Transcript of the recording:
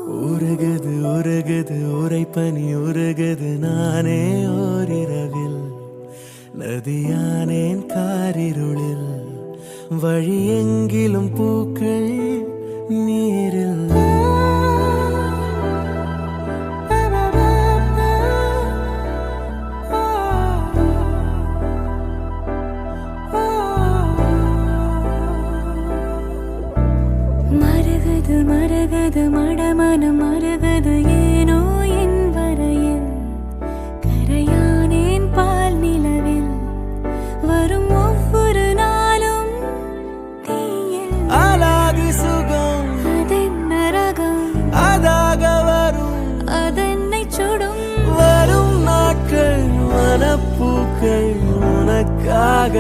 உருகுது உருகுது உரைப்பனி உருகுது நானே ஓரிரவில் நதியானேன் காரிருளில் வழி எங்கிலும் பூக்கள் நீரில் மருகுது மருகுது மடமனம் மருகுது ஏனோ என் வரையில் கரையானேன் பால் நிலவில் வரும் ஒவ்வொரு நாளும் தீயில் அழகு சுகம் அதென்ன ரகம் அதாக வரும் அதென்னை சுடும் வரும் நாட்கள் மனப்பூக்கள் உனக்காக